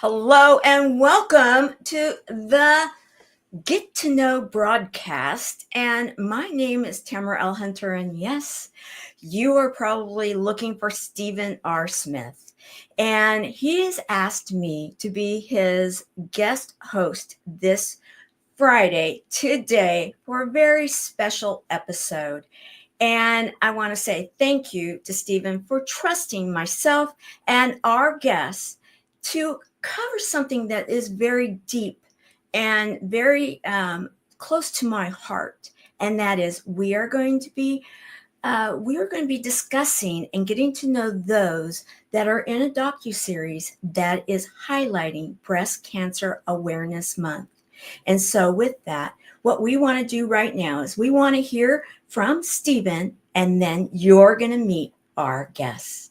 Hello and welcome to the Get to Know broadcast. And my name is Tamara L. Hunter. And yes, you are probably looking for Stephen R. Smith. And he has asked me to be his guest host this Friday, today, for a very special episode. And I want to say thank you to Stephen for trusting myself and our guests to cover something that is very deep and very close to my heart. And that is we are going to be discussing and getting to know those that are in a docuseries that is highlighting Breast Cancer Awareness Month. And so with that, what we want to do right now is we want to hear from Stephen, and then you're going to meet our guests.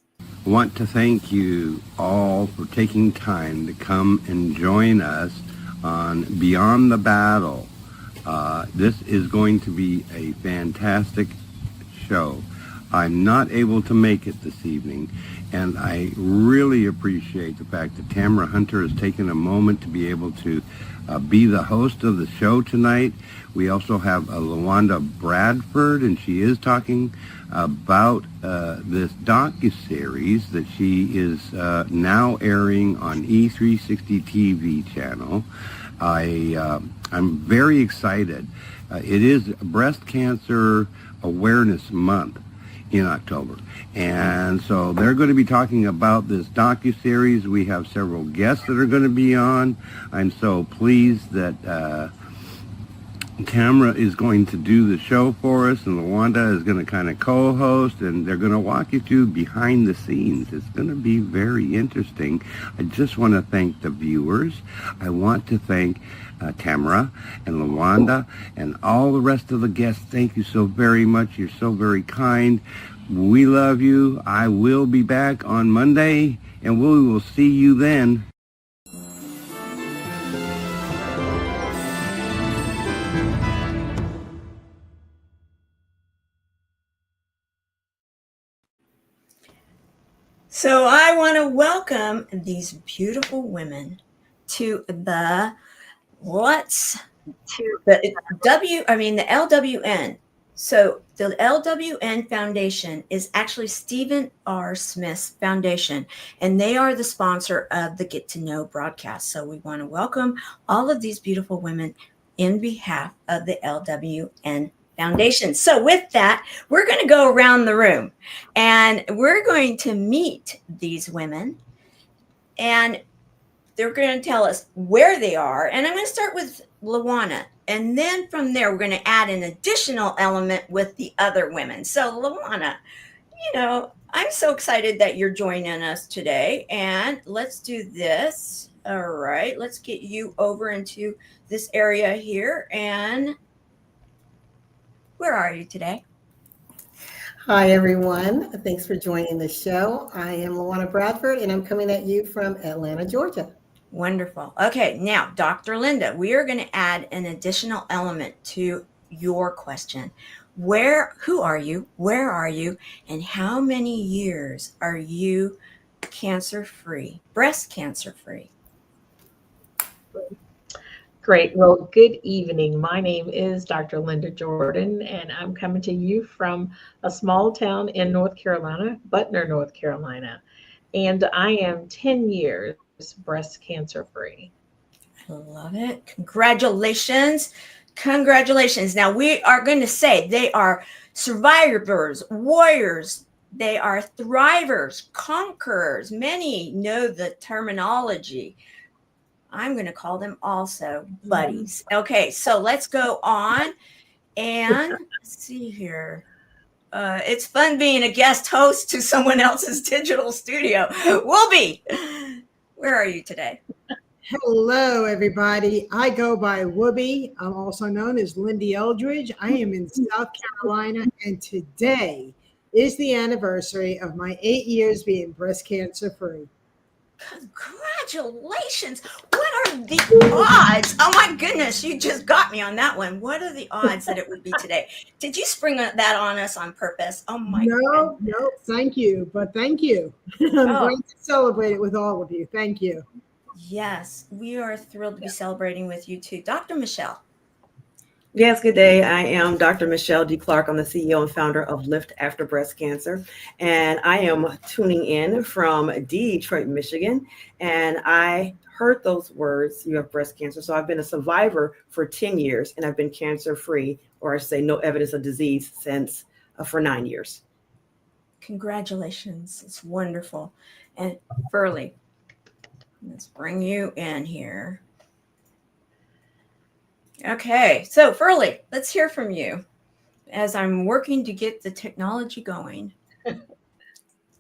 I want to thank you all for taking time to come and join us on Beyond the Battle. This is going to be a fantastic show. I'm not able to make it this evening, and I really appreciate the fact that Tamara Hunter has taken a moment to be able to be the host of the show tonight. We also have LaWanna Bradford, and she is talking about this docuseries that she is now airing on E360 TV channel. I'm very excited. It is Breast Cancer Awareness Month in October, and so they're going to be talking about this docuseries. We have several guests that are going to be on. I'm so pleased that Tamara is going to do the show for us, and LaWanna is going to kind of co-host, and they're going to walk you through behind the scenes. It's going to be very interesting. I just want to thank the viewers. I want to thank Tamara and LaWanna and all the rest of the guests. Thank you so very much. You're so very kind. We love you. I will be back on Monday, and we will see you then. So I want to welcome these beautiful women to the LWN. So the LWN Foundation is actually Stephen R. Smith's foundation, and they are the sponsor of the Get to Know broadcast. So we want to welcome all of these beautiful women in behalf of the LWN Foundation. So with that, we're going to go around the room and we're going to meet these women, and they're going to tell us where they are. And I'm going to start with LaWanna. And then from there, we're going to add an additional element with the other women. So LaWanna, I'm so excited that you're joining us today. And let's do this. All right, let's get you over into this area here. And where are you today? Hi, everyone. Thanks for joining the show. I am LaWanna Bradford, and I'm coming at you from Atlanta, Georgia. Wonderful. Okay, now, Dr. Linda, we are going to add an additional element to your question. Who are you? Where are you? And how many years are you cancer-free, breast cancer-free? Great. Well, good evening. My name is Dr. Linda Jordan, and I'm coming to you from a small town in North Carolina, Butner, North Carolina. And I am 10 years breast cancer free. I love it. Congratulations. Congratulations. Now, we are going to say they are survivors, warriors. They are thrivers, conquerors. Many know the terminology. I'm going to call them also buddies. Okay, so let's go on and let's see here. It's fun being a guest host to someone else's digital studio. Woobie, where are you today? Hello, everybody. I go by Woobie. I'm also known as Lyn-Dee Eldridge. I am in South Carolina, and today is the anniversary of my 8 years being breast cancer free. Congratulations. What are the odds? Oh my goodness, you just got me on that one. What are the odds that it would be today? Did you spring that on us on purpose? Oh my goodness. No, thank you. But thank you. I'm going to celebrate it with all of you. Thank you. Yes, we are thrilled to be celebrating with you too. Dr. Michelle. Yes, good day. I am Dr. Michelle D. Clark. I'm the CEO and founder of Lift After Breast Cancer. And I am tuning in from Detroit, Michigan. And I heard those words, you have breast cancer. So I've been a survivor for 10 years and I've been cancer free, or I say no evidence of disease since for 9 years. Congratulations. It's wonderful. And Ferlie, let's bring you in here. Okay, so Ferlie, let's hear from you as I'm working to get the technology going.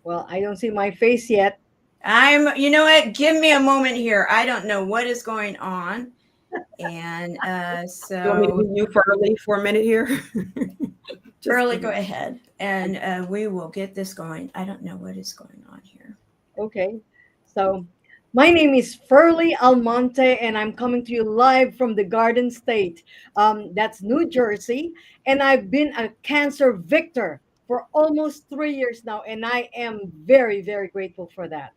Well, I don't see my face yet. You know what? Give me a moment here. I don't know what is going on. And so. You want me to give you Ferlie for a minute here? Ferlie, go ahead. And we will get this going. I don't know what is going on here. Okay. So my name is Ferlie Almonte, and I'm coming to you live from the Garden State. That's New Jersey. And I've been a cancer victor for almost 3 years now. And I am very, very grateful for that.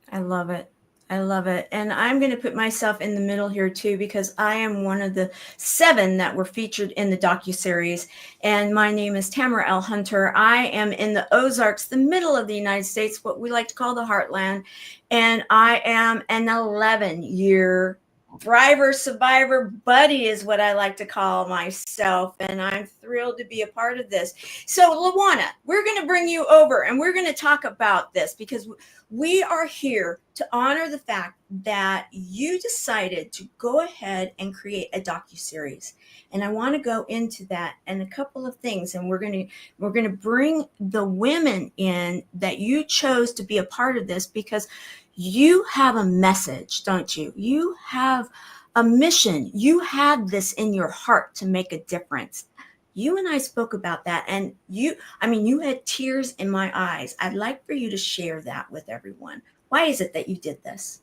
I love it. I love it. And I'm going to put myself in the middle here too, because I am one of the 7 that were featured in the docuseries. And my name is Tamara L. Hunter. I am in the Ozarks, the middle of the United States, what we like to call the heartland. And I am an 11-year thriver, survivor buddy is what I like to call myself. And I'm thrilled to be a part of this. So LaWanna, we're going to bring you over and we're going to talk about this because we are here to honor the fact that you decided to go ahead and create a docuseries. And I want to go into that and a couple of things. And we're going to bring the women in that you chose to be a part of this because you have a message, don't you? You have a mission. You had this in your heart to make a difference. You and I spoke about that, and you had tears in my eyes. I'd like for you to share that with everyone. Why is it that you did this?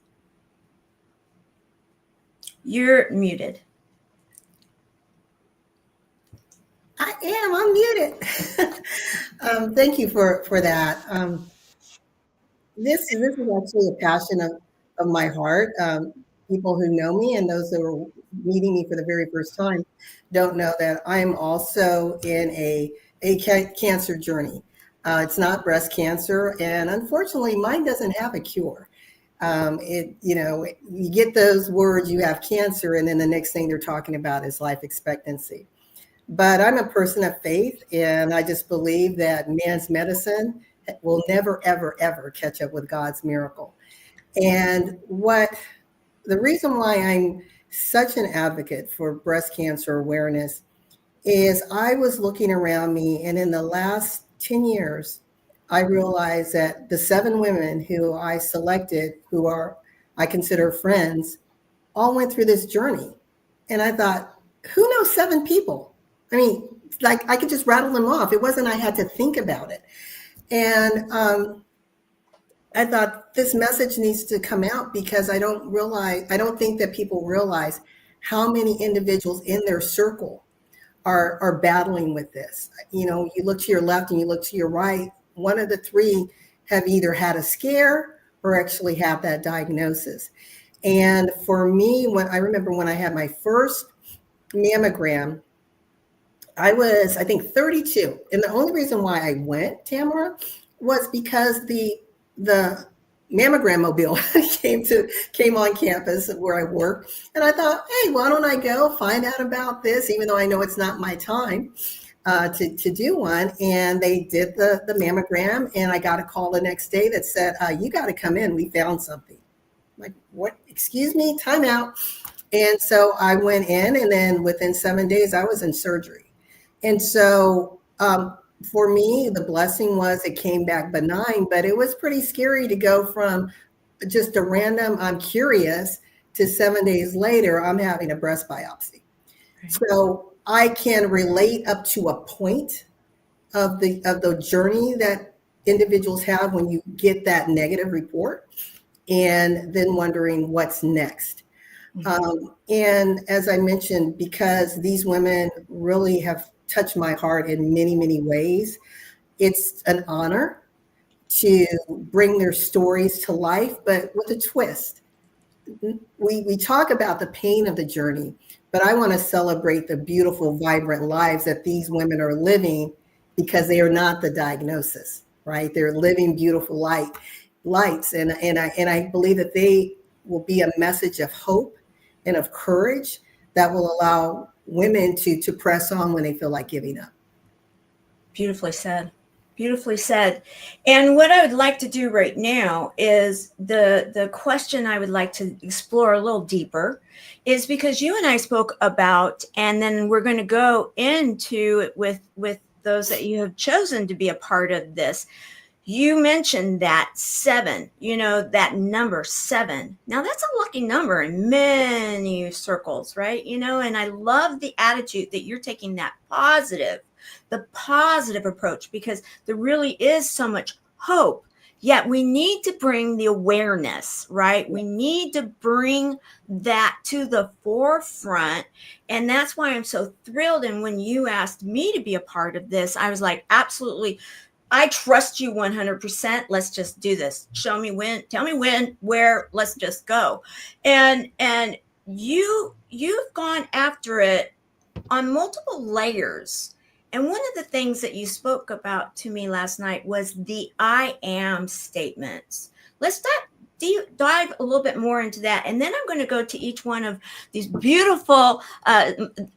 You're muted. I am unmuted. Thank you for that. This is actually a passion of my heart. People who know me and those that are meeting me for the very first time don't know that I'm also in a cancer journey. It's not breast cancer, and unfortunately, mine doesn't have a cure. You get those words, you have cancer, and then the next thing they're talking about is life expectancy. But I'm a person of faith, and I just believe that man's medicine will never, ever, ever catch up with God's miracle. And the reason why I'm such an advocate for breast cancer awareness is I was looking around me, and in the last 10 years, I realized that the 7 women who I selected, who I consider friends, all went through this journey. And I thought, who knows 7 people? I mean, like I could just rattle them off. It wasn't I had to think about it. And I thought this message needs to come out because I don't think that people realize how many individuals in their circle are battling with this. You know, you look to your left and you look to your right, one of the 3 have either had a scare or actually have that diagnosis. And for me, when I had my first mammogram, I was, I think, 32. And the only reason why I went, Tamara, was because the mammogram mobile came on campus where I work. And I thought, hey, why don't I go find out about this, even though I know it's not my time to do one. And they did the mammogram. And I got a call the next day that said, you got to come in. We found something. I'm like, what? Excuse me, time out. And so I went in, and then within 7 days, I was in surgery. And so for me, the blessing was it came back benign, but it was pretty scary to go from just a random, I'm curious, to 7 days later, I'm having a breast biopsy. Right. So I can relate up to a point of the journey that individuals have when you get that negative report, and then wondering what's next. Mm-hmm. And as I mentioned, because these women really have touched my heart in many, many ways, it's an honor to bring their stories to life, but with a twist. we talk about the pain of the journey, but I want to celebrate the beautiful, vibrant lives that these women are living, because they are not the diagnosis, right? They're living beautiful lights, and I believe that they will be a message of hope and of courage that will allow women to press on when they feel like giving up. Beautifully said. Beautifully said. And what I would like to do right now is the question I would like to explore a little deeper is because you and I spoke about, and then we're going to go into it with those that you have chosen to be a part of this. You mentioned that 7, that number 7. Now that's a lucky number in many circles, right? And I love the attitude that you're taking, the positive approach, because there really is so much hope. Yet we need to bring the awareness, right? We need to bring that to the forefront. And that's why I'm so thrilled. And when you asked me to be a part of this, I was like, absolutely. I trust you 100%. Let's just do this. Show me when, tell me when, where, let's just go. And you've gone after it on multiple layers. And one of the things that you spoke about to me last night was the I am statements. Let's dive a little bit more into that. And then I'm going to go to each one of these beautiful,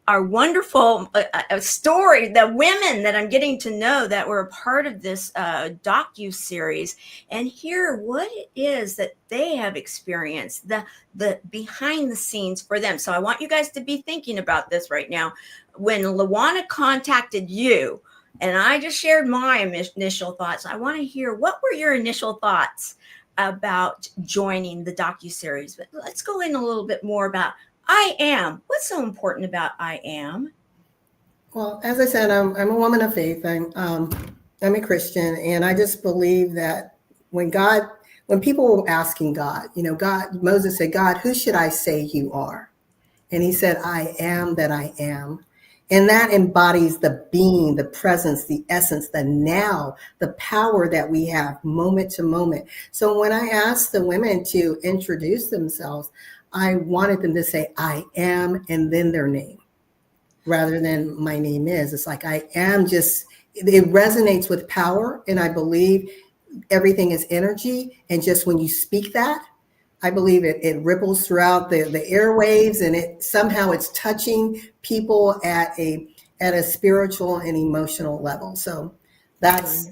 our wonderful story, the women that I'm getting to know that were a part of this docu-series, and hear what it is that they have experienced, the behind the scenes for them. So I want you guys to be thinking about this right now. When LaWanna contacted you, and I just shared my initial thoughts, I want to hear, what were your initial thoughts about joining the docuseries? But let's go in a little bit more about I am. What's so important about I am? Well, as I said, I'm a woman of faith. I'm a Christian, and I just believe that when people were asking God, Moses said, God, who should I say you are? And he said, I am that I am. And that embodies the being, the presence, the essence, the now, the power that we have moment to moment. So when I asked the women to introduce themselves, I wanted them to say, I am, and then their name, rather than my name is. It's like, I am it resonates with power. And I believe everything is energy. And just when you speak that, I believe it ripples throughout the airwaves, and it's touching people at a spiritual and emotional level. So that's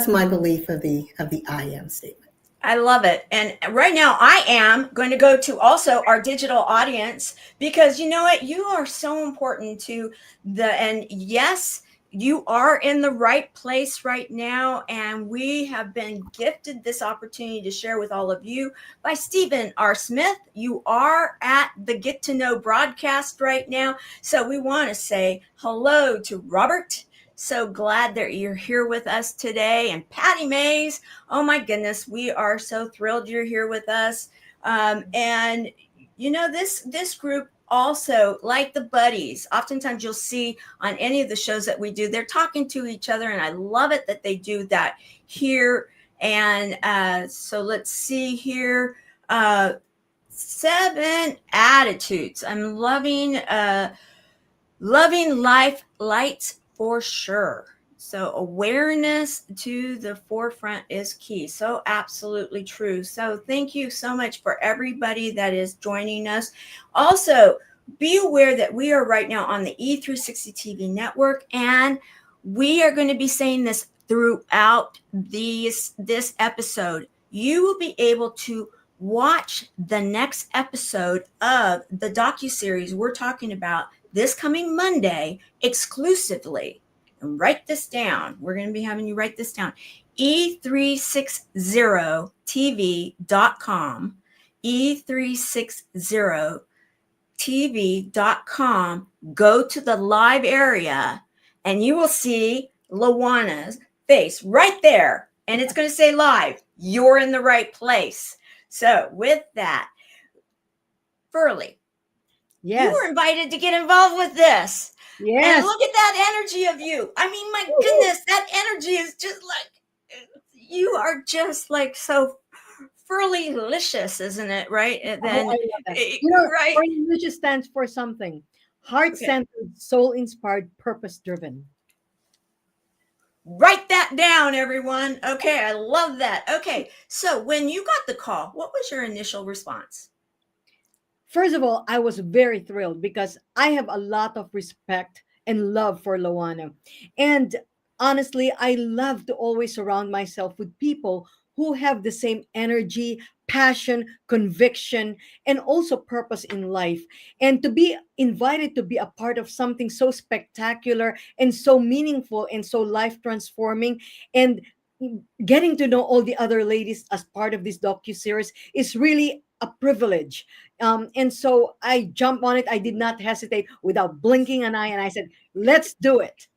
my belief of the I am statement. I love it. And right now I am going to go to also our digital audience, because you know what? You are so important to and yes, you are in the right place right now. And we have been gifted this opportunity to share with all of you by Stephen R. Smith. You are at the Get to Know broadcast right now. So we want to say hello to Robert. So glad that you're here with us today. And Patty Mays, oh my goodness, we are so thrilled you're here with us. And this group also, like the buddies, oftentimes you'll see on any of the shows that we do, they're talking to each other, and I love it that they do that here. And so let's see here. 7 attitudes. I'm loving life lights for sure. So awareness to the forefront is key. So absolutely true. So thank you so much for everybody that is joining us. Also, be aware that we are right now on the E360 TV network, and we are going to be saying this throughout this episode. You will be able to watch the next episode of the docuseries we're talking about this coming Monday exclusively. And write this down. We're going to be having you write this down. E360TV.com. E360TV.com. Go to the live area, and you will see LaWanna's face right there. And it's going to say live. You're in the right place. So with that, Ferlie, Yes. you were invited to get involved with this. Yes. And look at that energy of you. I mean, my goodness, that energy is just like, you are just like so Ferlie-licious, isn't it? Right? And Oh, I then, love that. You know, right. religious stands for something. Heart-centered, soul-inspired, purpose-driven. Write that down, everyone. Okay, I love that. Okay, so when you got the call, what was your initial response? First of all, I was very thrilled because I have a lot of respect and love for LaWanna. And honestly, I love to always surround myself with people who have the same energy, passion, conviction, and also purpose in life. And to be invited to be a part of something so spectacular and so meaningful and so life transforming, and getting to know all the other ladies as part of this docu-series is really a privilege. And so I jumped on it. I did not hesitate without blinking an eye, and I said, let's do it.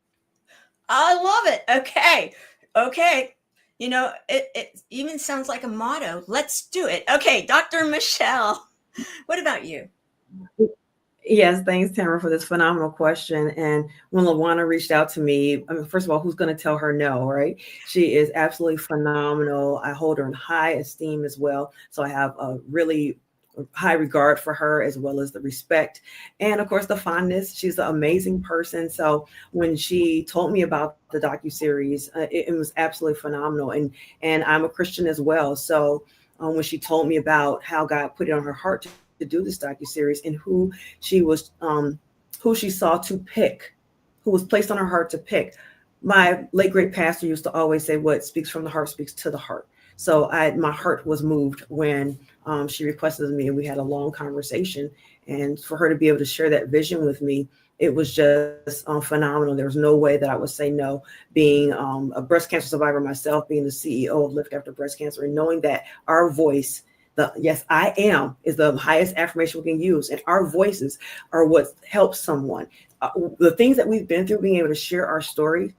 I love it. Okay. Okay. You know, it even sounds like a motto. Let's do it. Okay, Dr. Michelle, what about you? Yes, thanks, Tamara, for this phenomenal question. And when LaWanna reached out to me, I mean, first of all, who's going to tell her no, right? She is absolutely phenomenal. I hold her in high esteem as well. So I have a really high regard for her, as well as the respect and, of course, the fondness. She's an amazing person. So when she told me about the docuseries, it was absolutely phenomenal. And I'm a Christian as well. So when she told me about how God put it on her heart to do this docuseries and who she saw to pick, who was placed on her heart to pick. My late great pastor used to always say, what speaks from the heart speaks to the heart. So my heart was moved when she requested me, and we had a long conversation. And for her to be able to share that vision with me, it was just phenomenal. There was no way that I would say no. Being a breast cancer survivor myself, being the CEO of Lift After Breast Cancer, and knowing that our voice, the yes, I am, is the highest affirmation we can use. And our voices are what helps someone. The things that we've been through, being able to share our stories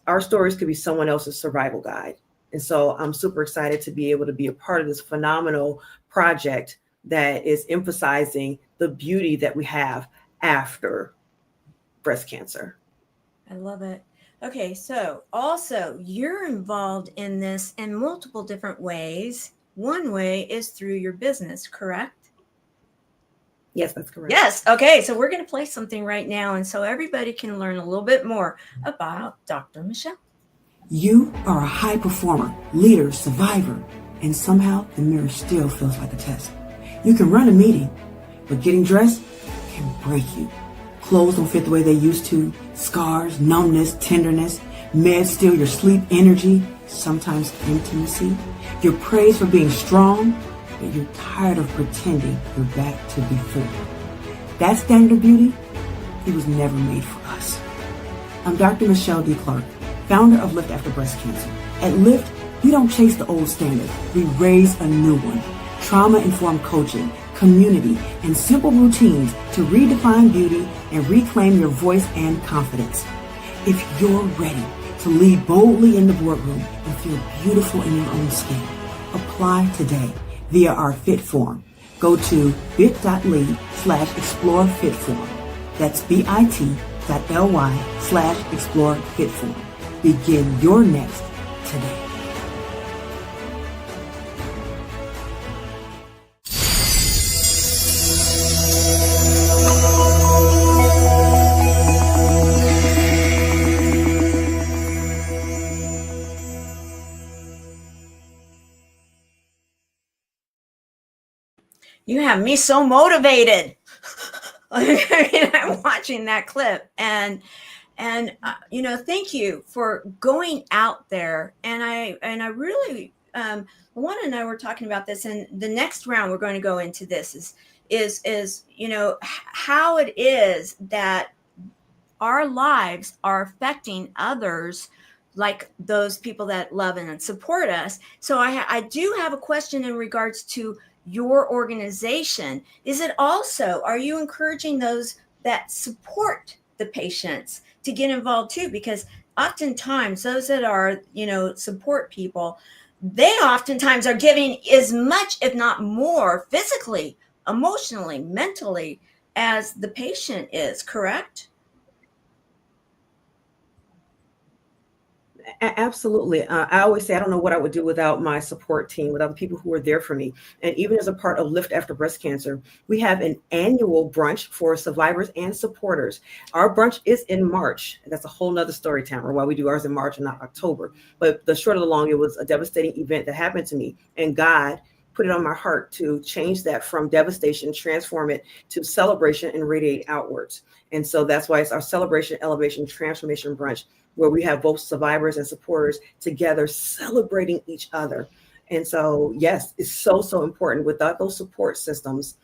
could be someone else's survival guide. And so I'm super excited to be able to be a part of this phenomenal project that is emphasizing the beauty that we have after breast cancer. I love it. Okay, so also you're involved in this in multiple different ways. One way is through your business, correct? Yes, that's correct. Yes. Okay, so we're going to play something right now, and so everybody can learn a little bit more about Dr. Michelle. You are a high performer, leader, survivor, and somehow the mirror still feels like a test. You can run a meeting, but getting dressed can break you. Clothes don't fit the way they used to, scars, numbness, tenderness, meds steal your sleep, energy, sometimes intimacy. You're praised for being strong, but you're tired of pretending you're back to before. That standard of beauty, it was never made for us. I'm Dr. Michelle D. Clark, founder of Lift After Breast Cancer. At Lift, we don't chase the old standard. We raise a new one. Trauma-informed coaching, community, and simple routines to redefine beauty and reclaim your voice and confidence. If you're ready to lead boldly in the boardroom and feel beautiful in your own skin, apply today via our Fit form. Go to bit.ly/explorefitform. That's bit.ly/explorefitform. Begin your next today. You have me so motivated. I'm watching that clip, and you know, thank you for going out there. And I really, LaWanna and I were talking about this, and the next round we're going to go into this is you know, how it is that our lives are affecting others, like those people that love and support us. So I do have a question in regards to your organization. Is it also, are you encouraging those that support the patients to get involved too? Because oftentimes those that are, you know, support people, they oftentimes are giving as much, if not more, physically, emotionally, mentally, as the patient is, correct? Absolutely. I always say I don't know what I would do without my support team, without the people who are there for me. And even as a part of Lift After Breast Cancer, we have an annual brunch for survivors and supporters. Our brunch is in March. That's a whole nother story, Tamara, why we do ours in March and not October. But the short of the long, it was a devastating event that happened to me. And God put it on my heart to change that from devastation, transform it to celebration and radiate outwards. And so that's why it's our celebration, elevation, transformation brunch, where we have both survivors and supporters together celebrating each other. And so, yes, it's so, so important. Without those support systems,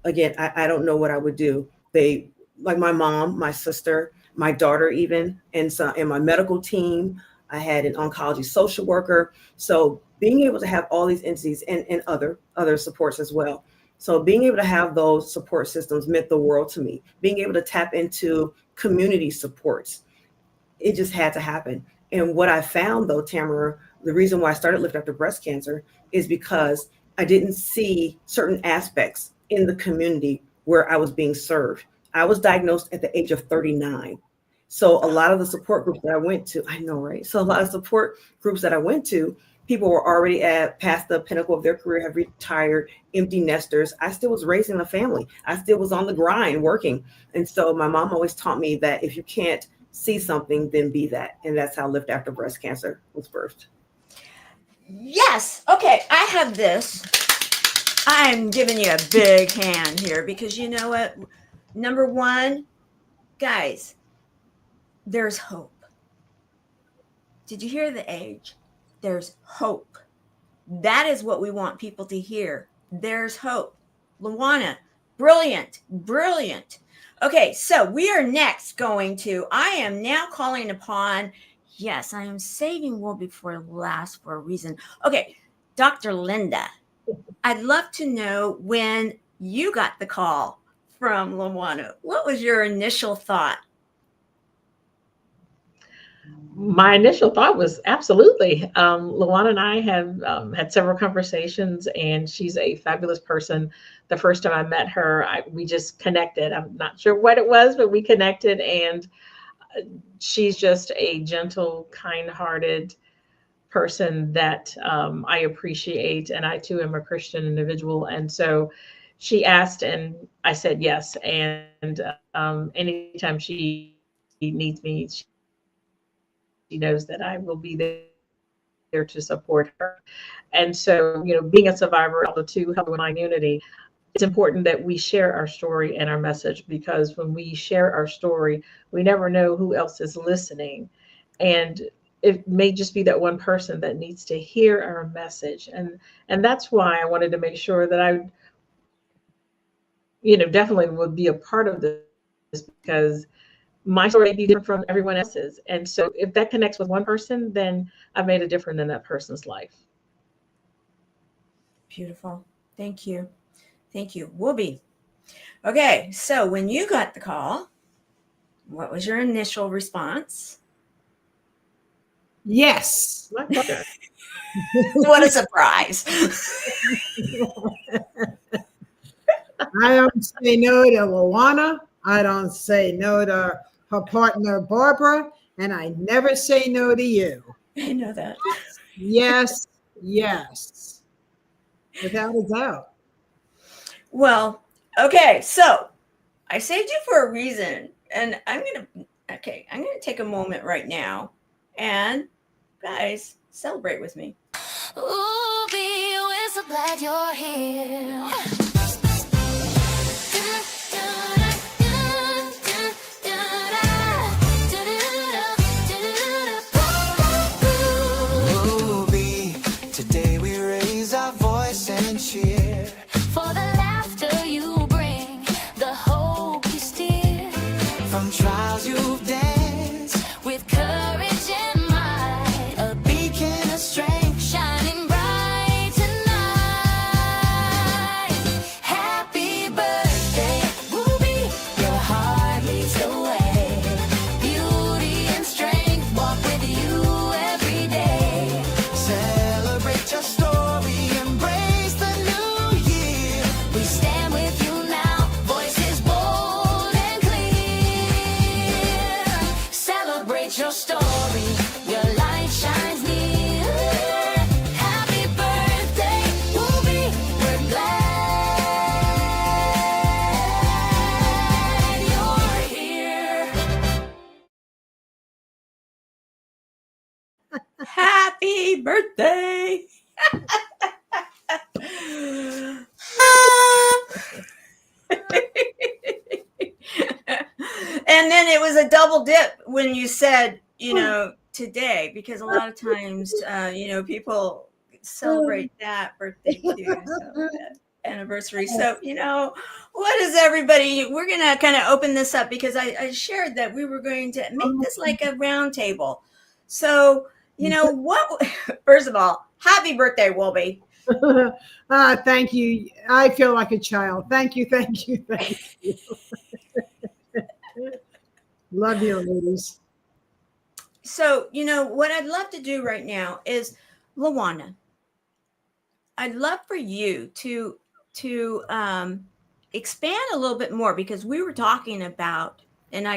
again, I don't know what I would do. They, like my mom, my sister, my daughter even, and my medical team, I had an oncology social worker. So being able to have all these entities and other supports as well. So being able to have those support systems meant the world to me. Being able to tap into community supports, it just had to happen. And what I found though, Tamara, the reason why I started Lift After Breast Cancer is because I didn't see certain aspects in the community where I was being served. I was diagnosed at the age of 39. So a lot of the support groups that I went to, I know, right? So a lot of support groups that I went to, people were already past the pinnacle of their career, have retired, empty nesters. I still was raising a family. I still was on the grind working. And so my mom always taught me that if you can't see something, then be that. And that's how Lift After Breast Cancer was birthed. Yes. Okay. I have this. I'm giving you a big hand here because you know what? Number one, guys, there's hope. Did you hear the age? There's hope. That is what we want people to hear. There's hope. LaWanna, brilliant, brilliant. Okay, so we are next I am now calling upon, yes, I am saving Woobie for last for a reason. Okay, Dr. Linda, I'd love to know when you got the call from LaWanna. What was your initial thought? My initial thought was absolutely. LaWanna and I have had several conversations, and she's a fabulous person. The first time I met her, we just connected. I'm not sure what it was, but we connected, and she's just a gentle, kind-hearted person that I appreciate. And I too am a Christian individual. And so she asked, and I said yes. And anytime she needs me, she knows that I will be there to support her. And so, being a survivor, although to help in my community, it's important that we share our story and our message, because when we share our story, we never know who else is listening. And it may just be that one person that needs to hear our message. And that's why I wanted to make sure that I, definitely would be a part of this, because my story may be different from everyone else's. And so if that connects with one person, then I've made a difference in that person's life. Beautiful. Thank you. Thank you. Woobie. Okay, so when you got the call, what was your initial response? Yes. What a surprise. I don't say no to LaWanna. I don't say no to her partner, Barbara, and I never say no to you. I know that. Yes, yes. Without a doubt. Well, okay, so I saved you for a reason, and I'm gonna take a moment right now, and guys, celebrate with me. Woobie, we're so glad you're here. Woobie, today we raise our voice and cheer. For the laughter you bring, the hope you steer. From trials you've danced, With courage and might, a beacon of strength. shining bright tonight. Happy birthday, Woobie, your heart leads the way. Beauty and strength walk with you every day. Celebrate your story, embrace the new year. We stand with you now, voices bold and clear. Happy birthday. And then it was a double dip when you said, today, because a lot of times, people celebrate that birthday too. So anniversary. So, what is everybody? We're going to kind of open this up because I shared that we were going to make this like a round table. So, first of all, happy birthday, Woobie. Thank you. I feel like a child. Thank you. Thank you. Thank you. Love you, ladies. So, what I'd love to do right now is, LaWanna, I'd love for you to expand a little bit more, because we were talking about, and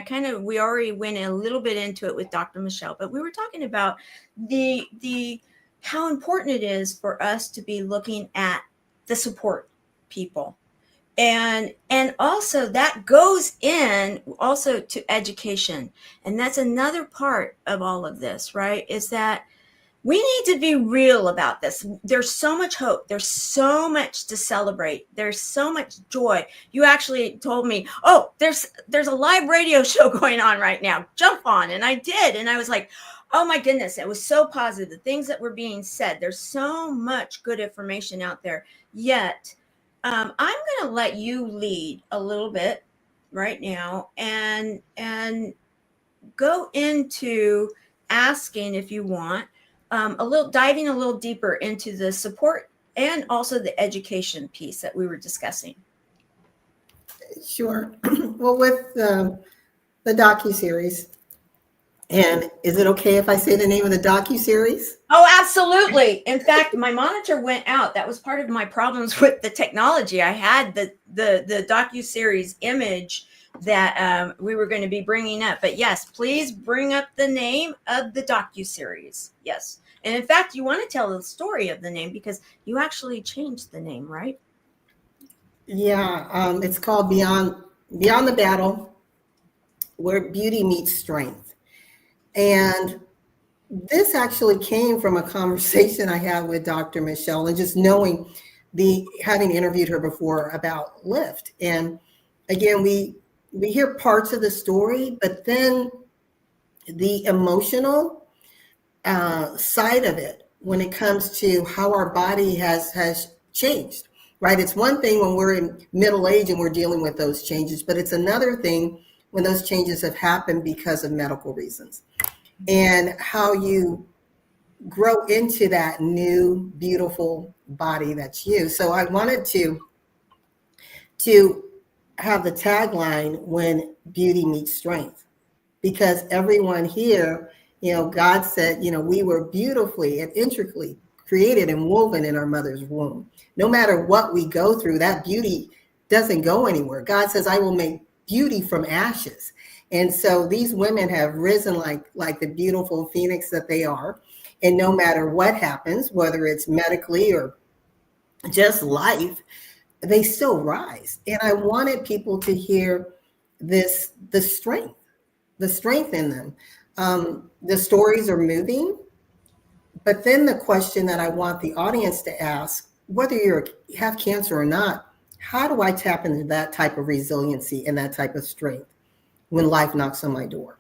we already went a little bit into it with Dr. Michelle, but we were talking about the how important it is for us to be looking at the support people. And also that goes in also to education. And that's another part of all of this, right? Is that we need to be real about this. There's so much hope. There's so much to celebrate. There's so much joy. You actually told me, oh, there's a live radio show going on right now. Jump on. And I did. And I was like, oh my goodness, it was so positive. The things that were being said, there's so much good information out there. Yet, I'm going to let you lead a little bit right now and go into asking, if you want, diving a little deeper into the support and also the education piece that we were discussing. Sure. Well, with the docuseries, and is it okay if I say the name of the docuseries? Oh, absolutely. In fact, my monitor went out. That was part of my problems with the technology. I had the docuseries image that we were going to be bringing up. But yes, please bring up the name of the docuseries. Yes. And in fact, you want to tell the story of the name because you actually changed the name, right? Yeah, it's called Beyond the Battle, Where Beauty Meets Strength. And this actually came from a conversation I had with Dr. Michelle, and just knowing having interviewed her before about Lift. And again, we hear parts of the story, but then the emotional side of it when it comes to how our body has changed, right? It's one thing when we're in middle age and we're dealing with those changes, but it's another thing when those changes have happened because of medical reasons, and how you grow into that new, beautiful body that's you. So I wanted to have the tagline, when beauty meets strength, because everyone here, God said, we were beautifully and intricately created and woven in our mother's womb. No matter what we go through, that beauty doesn't go anywhere. God says, I will make beauty from ashes. And so these women have risen like the beautiful phoenix that they are. And no matter what happens, whether it's medically or just life, they still rise. And I wanted people to hear the strength in them. The stories are moving, but then the question that I want the audience to ask, whether you have cancer or not, how do I tap into that type of resiliency and that type of strength when life knocks on my door?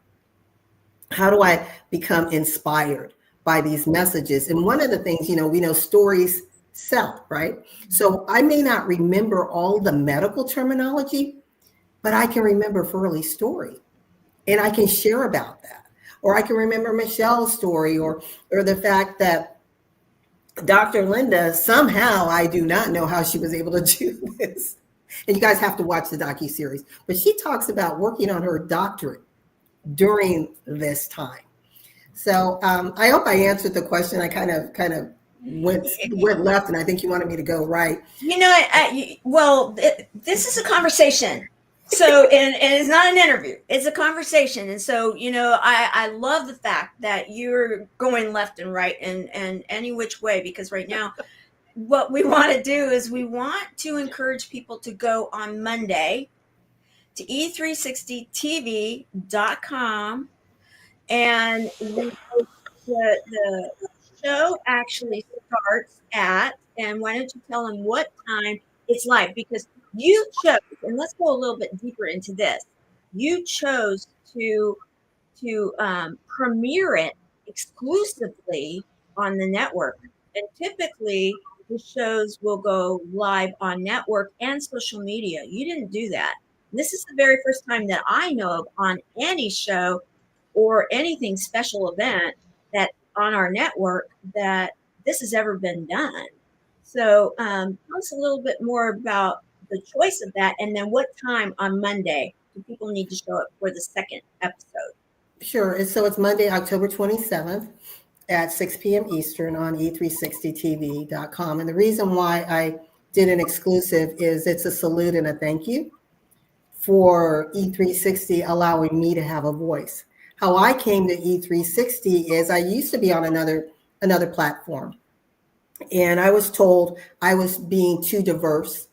How do I become inspired by these messages? And one of the things, we know stories sell, right? So I may not remember all the medical terminology, but I can remember Ferlie's story and I can share about that. Or I can remember Michelle's story, or the fact that Dr. Linda, somehow, I do not know how she was able to do this. And you guys have to watch the docuseries. But she talks about working on her doctorate during this time. So I hope I answered the question. I kind of went left, and I think you wanted me to go right. This is a conversation. So, and it's not an interview, it's a conversation. And so, I love the fact that you're going left and right and any which way, because right now, what we want to do is we want to encourage people to go on Monday to e360tv.com, and we post the show actually starts at, and why don't you tell them what time it's live? Because you chose, and let's go a little bit deeper into this. You chose to premiere it exclusively on the network. And typically, the shows will go live on network and social media. You didn't do that. This is the very first time that I know of on any show or anything special event that on our network that this has ever been done. So tell us a little bit more about the choice of that, and then what time on Monday do people need to show up for the second episode? Sure. And so it's Monday, October 27th at 6 p.m. Eastern on e360tv.com. And the reason why I did an exclusive is it's a salute and a thank you for E360 allowing me to have a voice. How I came to E360 is I used to be on another platform, and I was told I was being too diverse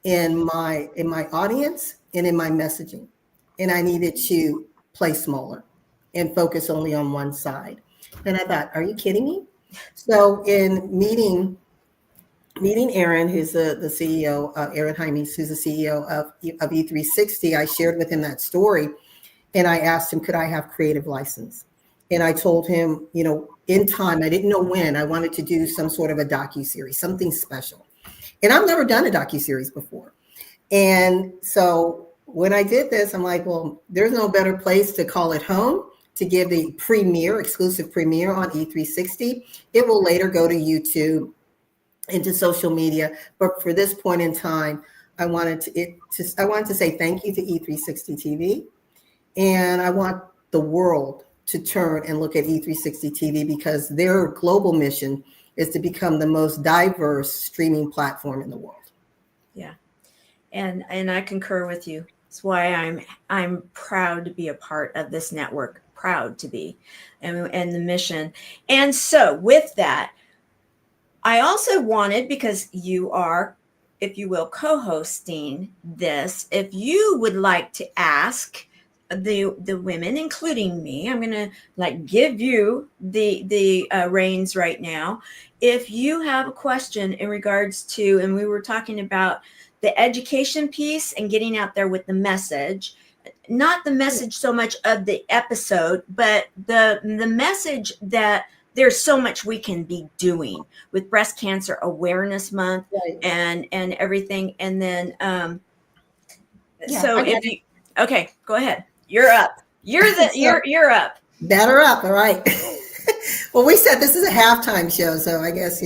in my audience and in my messaging, and I needed to play smaller and focus only on one side. And I thought, are you kidding me? So in meeting Aaron, who's the CEO, Aaron Hymes, who's the CEO of E360, I shared with him that story. And I asked him, could I have creative license? And I told him, in time, I didn't know when, I wanted to do some sort of a docuseries, something special. And I've never done a docuseries before. And so when I did this, I'm like, well, there's no better place to call it home, to give the exclusive premiere on E360. It will later go to YouTube, into social media. But for this point in time, I wanted to say thank you to E360 TV. And I want the world to turn and look at E360 TV because their global mission is to become the most diverse streaming platform in the world. Yeah. And I concur with you. That's why I'm proud to be a part of this network, proud to be, and the mission. And so with that, I also wanted, because you are, if you will, co-hosting this, if you would like to ask the women, including me, I'm going to give you the reins right now. If you have a question in regards to, and we were talking about the education piece and getting out there with the message, not the message so much of the episode, but the message that there's so much we can be doing with Breast Cancer Awareness Month, right, and everything. And then, okay, go ahead. You're up. You're up. Better up. All right. Well, we said this is a halftime show, so I guess,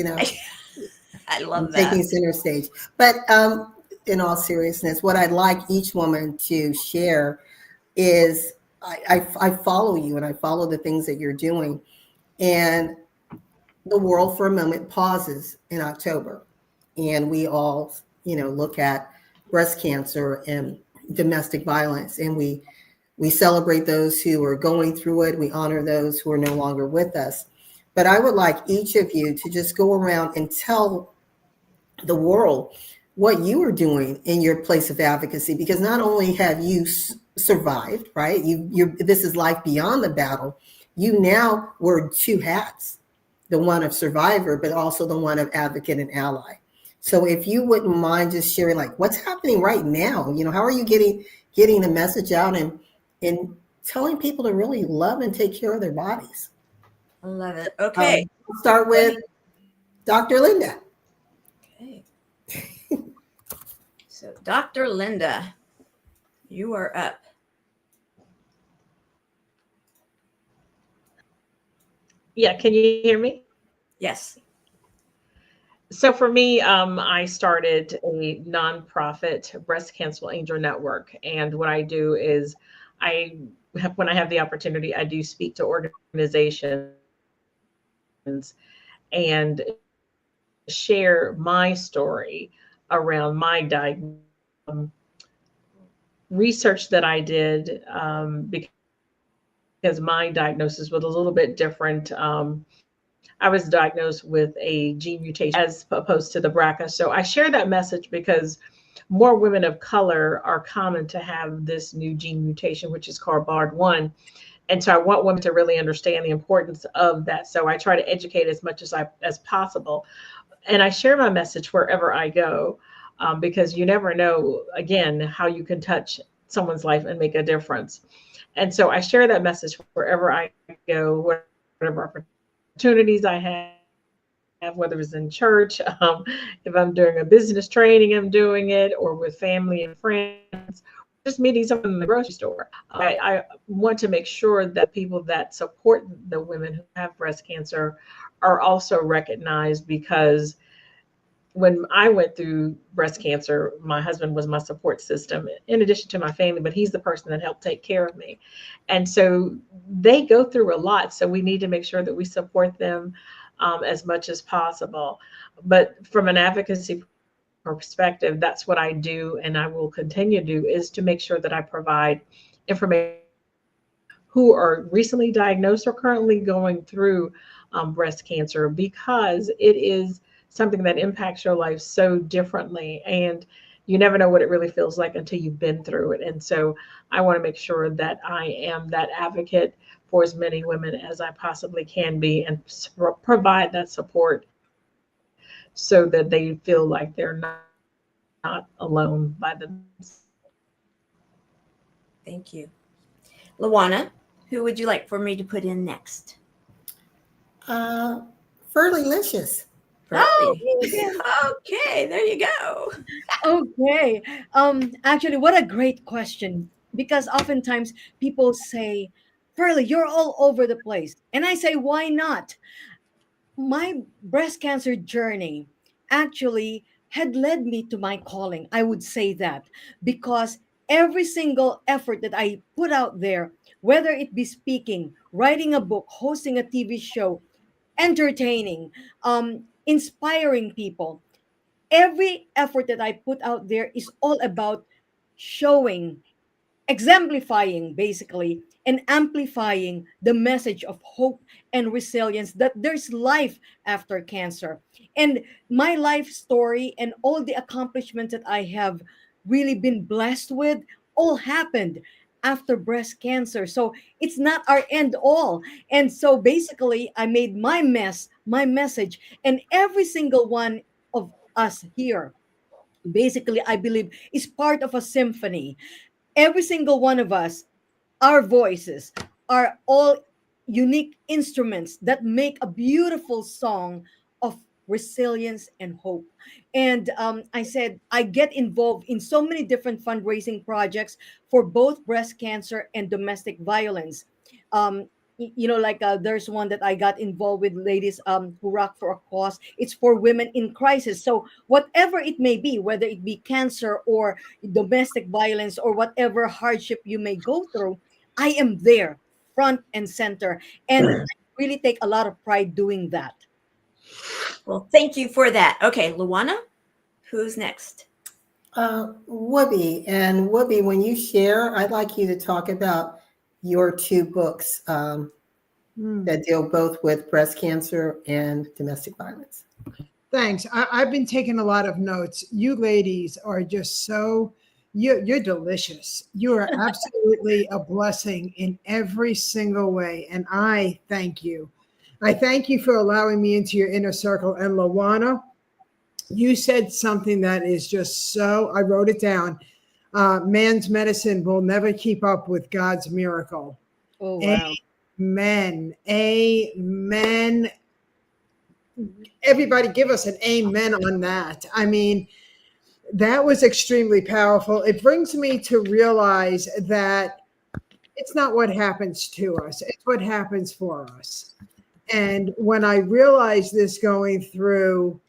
I love that. Taking center stage. But in all seriousness, what I'd like each woman to share is I follow you and I follow the things that you're doing. And the world for a moment pauses in October. And we all, look at breast cancer and domestic violence. And we celebrate those who are going through it. We honor those who are no longer with us. But I would like each of you to just go around and tell the world what you are doing in your place of advocacy, because not only have you survived, right? This is life beyond the battle. You now wear two hats, the one of survivor, but also the one of advocate and ally. So if you wouldn't mind just sharing, what's happening right now? How are you getting the message out and telling people to really love and take care of their bodies? I love it. Okay. We'll start with Dr. Linda. Okay. So Dr. Linda, you are up. Yeah, can you hear me? Yes. So for me, I started a nonprofit breast cancer angel network. And what I do is when I have the opportunity, I do speak to organizations and share my story around my research that I did, because my diagnosis was a little bit different. I was diagnosed with a gene mutation as opposed to the BRCA. So I share that message because more women of color are common to have this new gene mutation, which is called BARD1. And so I want women to really understand the importance of that. So I try to educate as much as possible. And I share my message wherever I go, because you never know, again, how you can touch someone's life and make a difference. And so I share that message wherever I go, whatever opportunities I have, whether it's in church, if I'm doing a business training, I'm doing it, or with family and friends, just meeting someone in the grocery store. I want to make sure that people that support the women who have breast cancer are also recognized, because when I went through breast cancer, my husband was my support system in addition to my family, but he's the person that helped take care of me. And so they go through a lot. So we need to make sure that we support them as much as possible. But from an advocacy perspective, that's what I do, and I will continue to do, is to make sure that I provide information who are recently diagnosed or currently going through breast cancer, because it is something that impacts your life so differently, and you never know what it really feels like until you've been through it. And so I want to make sure that I am that advocate for as many women as I possibly can be, and provide that support so that they feel like they're not alone by themselves. Thank you. LaWanna, who would you like for me to put in next? Ferlie Licious. Okay, there you go. Okay. Actually, what a great question. Because oftentimes people say, Pearlie, you're all over the place. And I say, why not? My breast cancer journey actually had led me to my calling. I would say that, because every single effort that I put out there, whether it be speaking, writing a book, hosting a TV show, entertaining, inspiring people, every effort that I put out there is all about showing, exemplifying basically, and amplifying the message of hope and resilience, that there's life after cancer. And my life story and all the accomplishments that I have really been blessed with all happened after breast cancer. So it's not our end all. And so basically I made my message, and every single one of us here, basically I believe, is part of a symphony. Every single one of us, our voices are all unique instruments that make a beautiful song of resilience and hope. And I said, I get involved in so many different fundraising projects for both breast cancer and domestic violence. Like there's one that I got involved with, ladies who rock for a cause. It's for women in crisis. So whatever it may be, whether it be cancer or domestic violence or whatever hardship you may go through, I am there, front and center. And I really take a lot of pride doing that. Well, thank you for that. Okay, LaWanna, who's next? Woobie. And Woobie, when you share, I'd like you to talk about your two books that deal both with breast cancer and domestic violence. Thanks. I've been taking a lot of notes. You ladies are just so, you're delicious. You are absolutely a blessing in every single way. And I thank you. I thank you for allowing me into your inner circle. And LaWanna, you said something that is just so, I wrote it down. Man's medicine will never keep up with God's miracle. Oh, wow. Amen. Amen. Everybody give us an amen on that. I mean, that was extremely powerful. It brings me to realize that it's not what happens to us, it's what happens for us. And when I realized this going through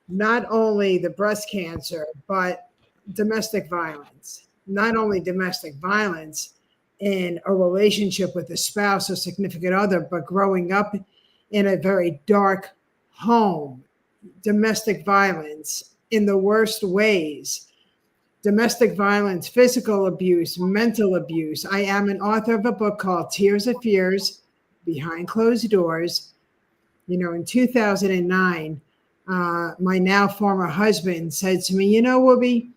not only the breast cancer, but domestic violence, not only domestic violence in a relationship with a spouse or significant other, but growing up in a very dark home, domestic violence in the worst ways, domestic violence, physical abuse, mental abuse. I am an author of a book called Tears of Fears, Behind Closed Doors. In 2009, my now former husband said to me, Woobie,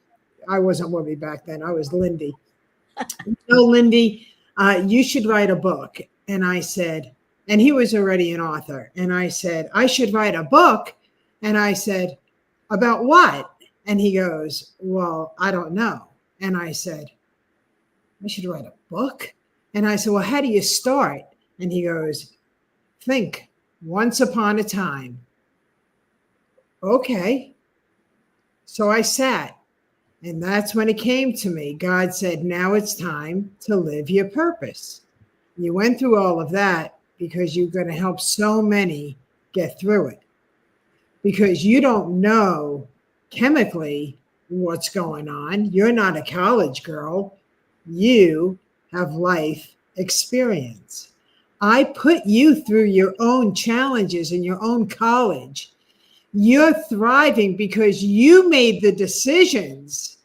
I wasn't Woobie back then, I was Lyn-Dee. Lyn-Dee, you should write a book. And I said, and he was already an author. And I said, I should write a book. And I said, about what? And he goes, well, I don't know. And I said, I should write a book. And I said, well, how do you start? And he goes, think once upon a time. Okay. So I sat, and that's when it came to me. God said, now it's time to live your purpose. You went through all of that because you're going to help so many get through it, because you don't know chemically what's going on. You're not a college girl. You have life experience. I put you through your own challenges in your own college. You're thriving because you made the decisions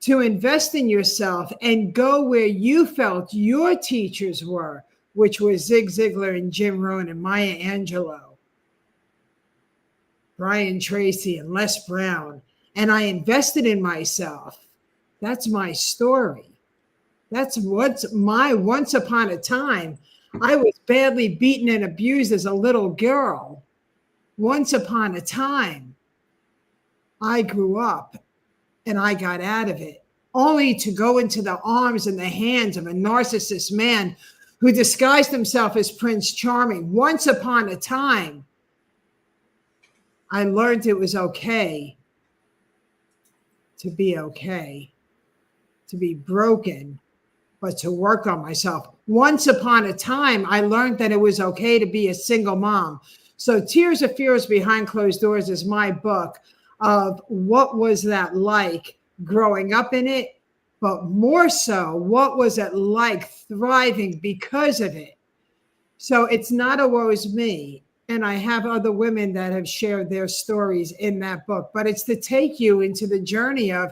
to invest in yourself and go where you felt your teachers were, which were Zig Ziglar and Jim Rohn and Maya Angelou, Brian Tracy and Les Brown. And I invested in myself. That's my story. That's what's my once upon a time. I was badly beaten and abused as a little girl. Once upon a time, I grew up and I got out of it, only to go into the arms and the hands of a narcissist man who disguised himself as Prince Charming. Once upon a time, I learned it was okay to be broken, but to work on myself. Once upon a time, I learned that it was okay to be a single mom. So Tears of Fears Behind Closed Doors is my book of what was that like growing up in it, but more so, what was it like thriving because of it? So it's not a woe is me. And I have other women that have shared their stories in that book, but it's to take you into the journey of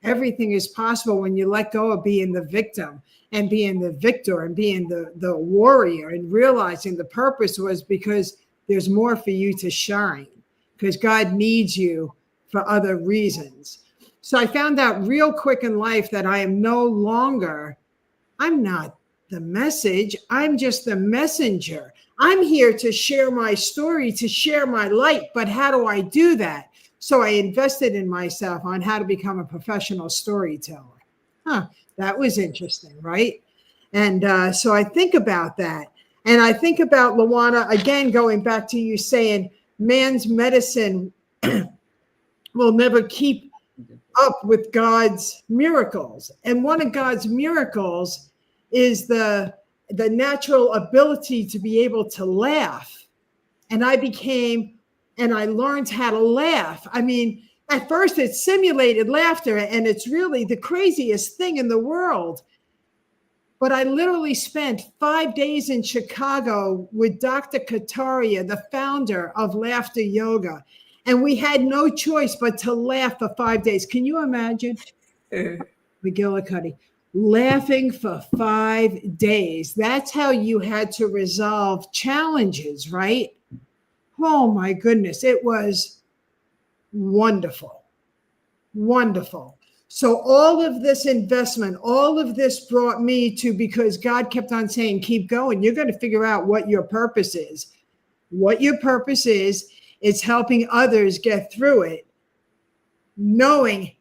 everything is possible when you let go of being the victim and being the victor and being the warrior, and realizing the purpose was because there's more for you to shine, because God needs you for other reasons. So I found out real quick in life that I am no longer, I'm not the message, I'm just the messenger. I'm here to share my story, to share my light, but how do I do that? So I invested in myself on how to become a professional storyteller. That was interesting, right? And so I think about that. And I think about LaWanna, again, going back to you saying man's medicine will never keep up with God's miracles. And one of God's miracles is the natural ability to be able to laugh. And I learned how to laugh. I mean, at first it's simulated laughter, and it's really the craziest thing in the world. But I literally spent 5 days in Chicago with Dr. Kataria, the founder of Laughter Yoga. And we had no choice but to laugh for 5 days. Can you imagine? McGillicuddy, laughing for 5 days. That's how you had to resolve challenges, right? Oh my goodness. It was wonderful. Wonderful. So all of this investment, all of this brought me to, because God kept on saying, keep going. You're going to figure out what your purpose is. What your purpose is helping others get through it, knowing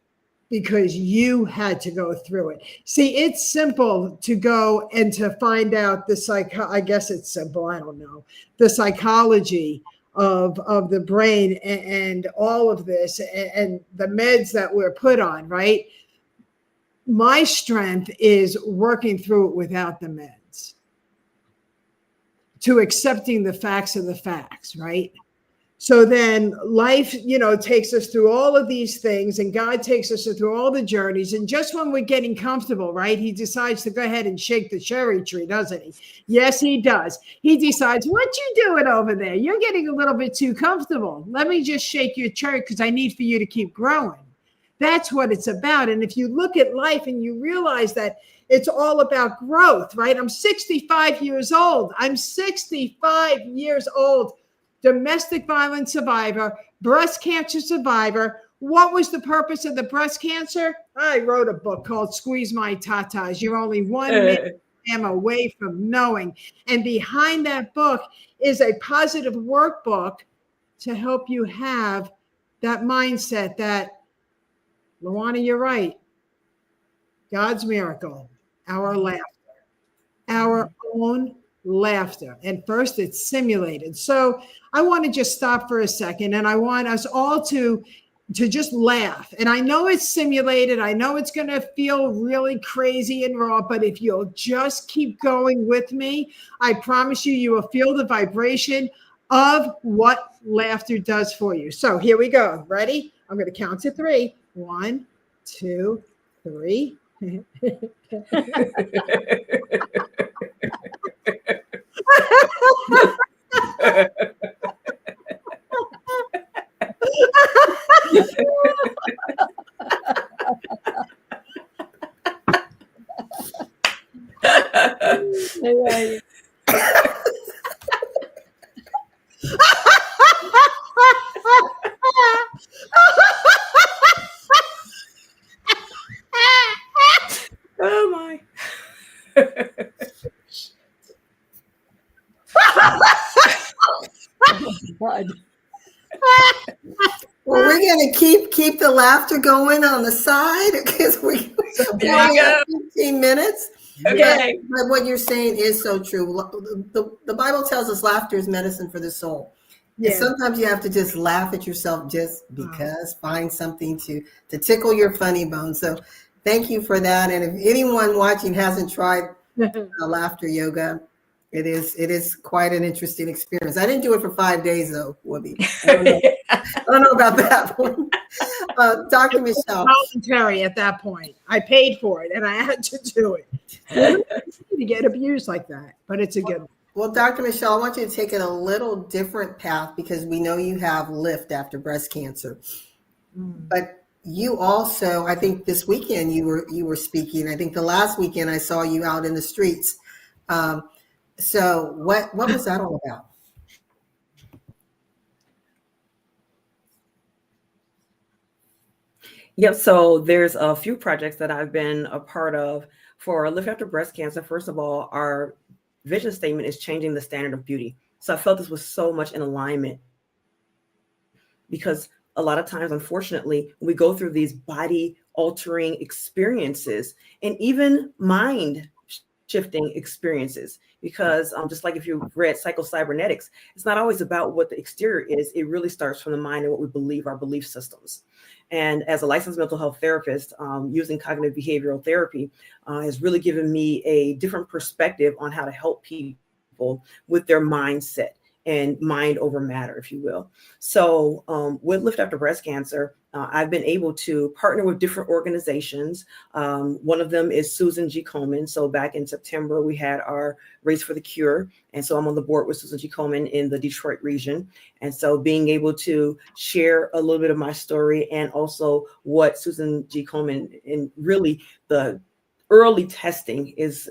because you had to go through it. See, it's simple to go and to find out I guess it's simple, I don't know, the psychology of the brain and all of this and the meds that we're put on, right? My strength is working through it without the meds, to accepting the facts of the facts, right? So then life, takes us through all of these things, and God takes us through all the journeys. And just when we're getting comfortable, right, he decides to go ahead and shake the cherry tree, doesn't he? Yes, he does. He decides, what you doing over there? You're getting a little bit too comfortable. Let me just shake your cherry because I need for you to keep growing. That's what it's about. And if you look at life and you realize that it's all about growth, right? I'm 65 years old. I'm 65 years old. Domestic violence survivor, breast cancer survivor. What was the purpose of the breast cancer? I wrote a book called Squeeze My Tatas. You're only 1 minute am away from knowing. And behind that book is a positive workbook to help you have that mindset that, LaWanna, you're right. God's miracle, our laughter, our own laughter. And first it's simulated. So I want to just stop for a second, and I want us all to just laugh. And I know it's simulated. I know it's going to feel really crazy and raw, but if you'll just keep going with me, I promise you, you will feel the vibration of what laughter does for you. So here we go. Ready? I'm going to count to 3. 1, 2, 3. Oh my. God. Well, we're going to keep the laughter going on the side because we only have 15 minutes. Okay. But what you're saying is so true. The Bible tells us laughter is medicine for the soul. Yeah. And sometimes you have to just laugh at yourself just because, find something to tickle your funny bone. So thank you for that. And if anyone watching hasn't tried laughter yoga, it is quite an interesting experience. I didn't do it for 5 days though, Woobie. I don't know about that one. Dr. Michelle. Voluntary at that point. I paid for it and I had to do it. To get abused like that, but it's a good one. Well, Dr. Michelle, I want you to take it a little different path because we know you have Lift After Breast Cancer. But you also, I think this weekend you were speaking. I think the last weekend I saw you out in the streets. So what was that all about? Yep. So there's a few projects that I've been a part of for Lift After Breast Cancer. First of all, our vision statement is changing the standard of beauty. So I felt this was so much in alignment because a lot of times, unfortunately, we go through these body altering experiences and even mind shifting experiences, because just like if you read Psycho-Cybernetics, it's not always about what the exterior is. It really starts from the mind and what we believe, our belief systems. And as a licensed mental health therapist, using cognitive behavioral therapy has really given me a different perspective on how to help people with their mindset and mind over matter, if you will. So with Lift After Breast Cancer, I've been able to partner with different organizations. One of them is Susan G. Komen. So back in September, we had our Race for the Cure. And so I'm on the board with Susan G. Komen in the Detroit region. And so being able to share a little bit of my story and also what Susan G. Komen and really the early testing is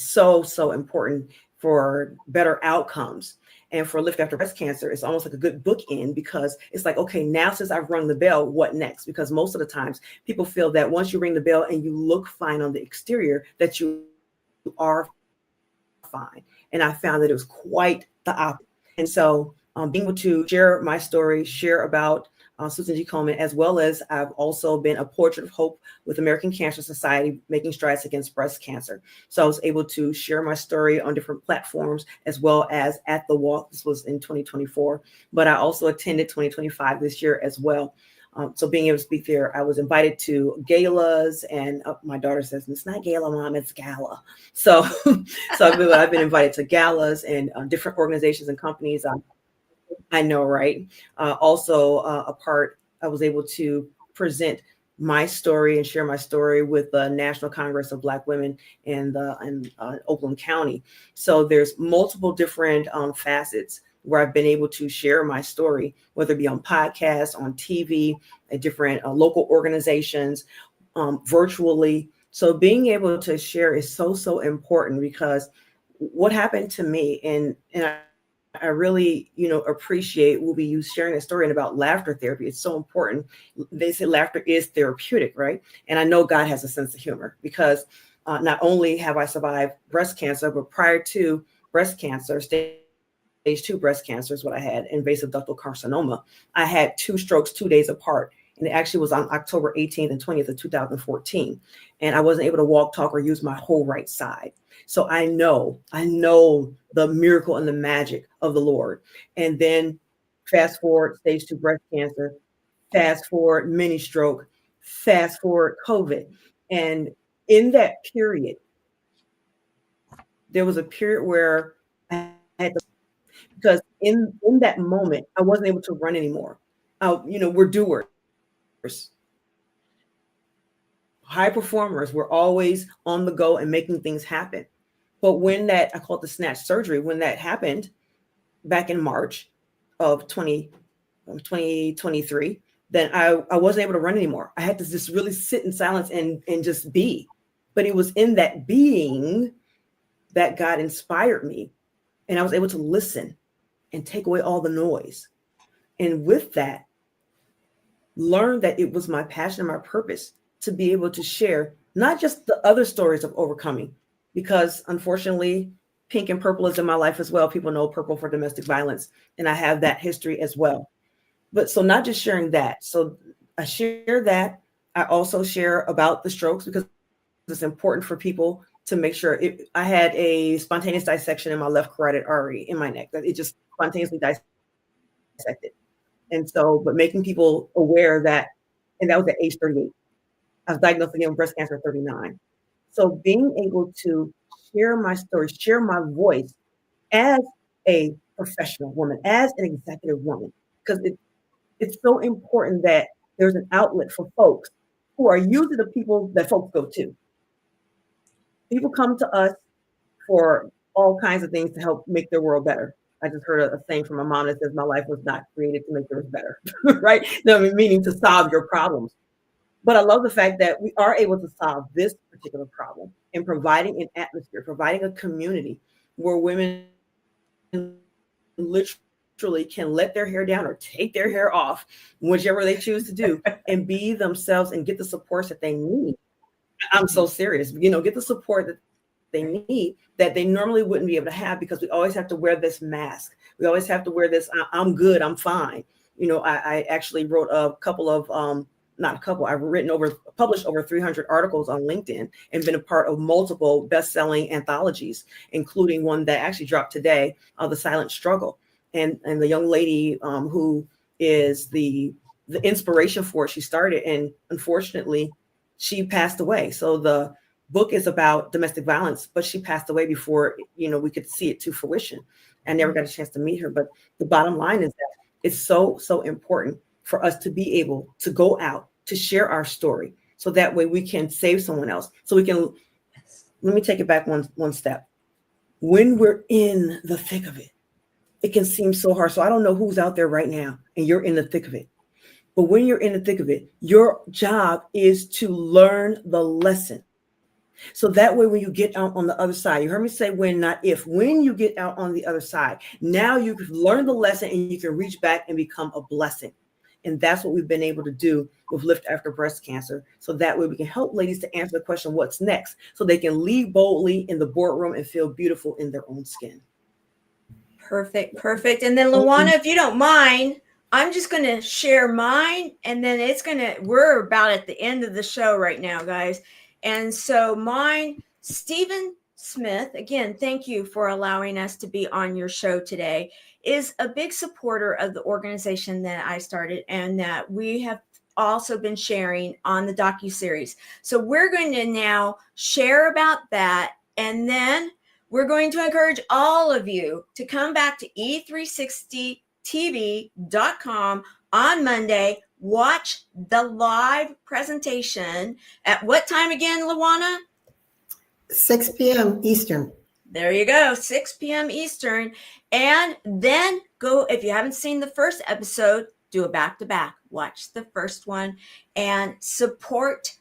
so important for better outcomes. And for Lift After Breast Cancer, it's almost like a good bookend because it's like, okay, now since I've rung the bell, what next? Because most of the times people feel that once you ring the bell and you look fine on the exterior, that you are fine. And I found that it was quite the opposite. And so being able to share my story, share about Susan G. Komen, as well as I've also been a portrait of hope with American Cancer Society, making strides against breast cancer. So I was able to share my story on different platforms, as well as at the walk. This was in 2024, but I also attended 2025 this year as well. So being able to speak there, I was invited to galas, and my daughter says, "It's not gala, Mom, it's gala." So, I've been invited to galas and different organizations and companies. I know, right? I was able to present my story and share my story with the National Congress of Black Women in Oakland County. So there's multiple different facets where I've been able to share my story, whether it be on podcasts, on TV, at different local organizations, virtually. So being able to share is so important, because what happened to me, and I really, appreciate Woobie you sharing a story about laughter therapy. It's so important. They say laughter is therapeutic, right? And I know God has a sense of humor, because Not only have I survived breast cancer, but prior to breast cancer, stage 2 breast cancer is what I had, invasive ductal carcinoma. I had 2 strokes 2 days apart. And it actually was on October 18th and 20th of 2014. And I wasn't able to walk, talk, or use my whole right side. So I know the miracle and the magic of the Lord. And then fast forward, stage 2 breast cancer, fast forward, mini stroke, fast forward, COVID. And in that period, there was a period where I had to, because in that moment, I wasn't able to run anymore. We're doers. High performers were always on the go and making things happen. But when that, I call it the snatch surgery, when that happened back in March of 2023, then I wasn't able to run anymore. I had to just really sit in silence and just be. But it was in that being that God inspired me. And I was able to listen and take away all the noise. And with that, learn that it was my passion and my purpose to be able to share not just the other stories of overcoming, because unfortunately, pink and purple is in my life as well. People know purple for domestic violence, and I have that history as well. But so not just sharing that. So I share that. I also share about the strokes because it's important for people to make sure. I had a spontaneous dissection in my left carotid artery in my neck. That it just spontaneously dissected. And so, but making people aware that, and that was at age 38. I was diagnosed again with breast cancer at 39. So being able to share my story, share my voice as a professional woman, as an executive woman, because it's so important that there's an outlet for folks who are usually the people that folks go to. People come to us for all kinds of things to help make their world better. I just heard a saying from my mom that says, my life was not created to make yours better, right? No, meaning to solve your problems. But I love the fact that we are able to solve this particular problem in providing an atmosphere, providing a community where women literally can let their hair down or take their hair off, whichever they choose to do, and be themselves and get the supports that they need. I'm so serious, get the support that they need that they normally wouldn't be able to have, because we always have to wear this mask. We always have to wear this, I'm good, I'm fine. I actually wrote a couple of, not a couple, published over 300 articles on LinkedIn and been a part of multiple best-selling anthologies, including one that actually dropped today, The Silent Struggle. And the young lady who is the inspiration for it, she started, and unfortunately, she passed away. So the book is about domestic violence, but she passed away before, we could see it to fruition. I never got a chance to meet her, but the bottom line is that it's so, so important for us to be able to go out to share our story, so that way we can save someone else. So we can, let me take it back one step. When we're in the thick of it, it can seem so hard. So I don't know who's out there right now and you're in the thick of it. But when you're in the thick of it, your job is to learn the lesson. So that way, when you get out on the other side, you heard me say when, not if, when you get out on the other side, now you can learn the lesson and you can reach back and become a blessing. And that's what we've been able to do with Lift After Breast Cancer. So that way we can help ladies to answer the question, what's next? So they can lead boldly in the boardroom and feel beautiful in their own skin. Perfect. And then LaWanna, if you don't mind, I'm just going to share mine, and then we're about at the end of the show right now, guys. And so mine, Stephen Smith, again, thank you for allowing us to be on your show today, is a big supporter of the organization that I started and that we have also been sharing on the docuseries. So we're going to now share about that, and then we're going to encourage all of you to come back to e360tv.com on Monday. Watch the live presentation at what time again, LaWanna? 6 p.m. Eastern. There you go, 6 p.m. Eastern. And then go, if you haven't seen the first episode, do a back-to-back. Watch the first one and support,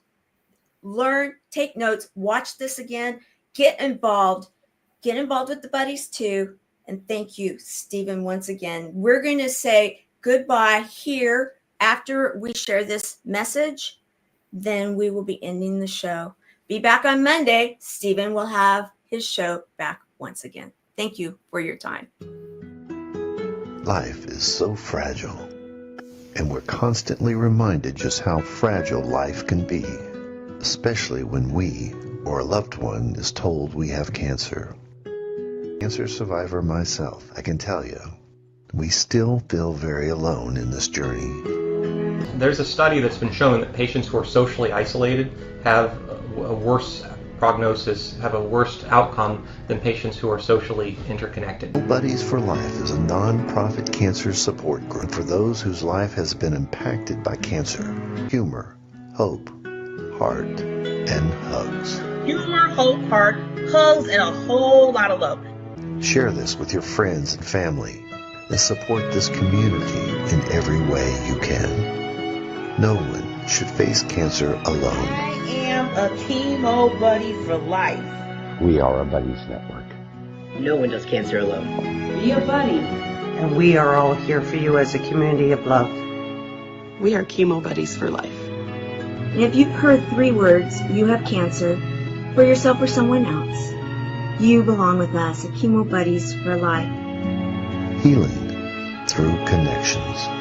learn, take notes, watch this again, get involved with the buddies too. And thank you, Stephen, once again. We're going to say goodbye here after we share this message. Then we will be ending the show. Be back on Monday. Stephen will have his show back once again. Thank you for your time. Life is so fragile, and we're constantly reminded just how fragile life can be, especially when we or a loved one is told we have cancer. Cancer survivor myself, I can tell you, we still feel very alone in this journey. There's a study that's been showing that patients who are socially isolated have a worse prognosis, have a worse outcome than patients who are socially interconnected. Buddies for Life is a non-profit cancer support group for those whose life has been impacted by cancer. Humor, hope, heart, and hugs. Humor, hope, heart, hugs, and a whole lot of love. Share this with your friends and family and support this community in every way you can. No one should face cancer alone. I am a chemo buddy for life. We are a Buddies Network. No one does cancer alone. Be a buddy. And we are all here for you as a community of love. We are chemo buddies for life. And if you've heard 3 words, you have cancer, for yourself or someone else, you belong with us at Chemo Buddies for Life. Healing through connections.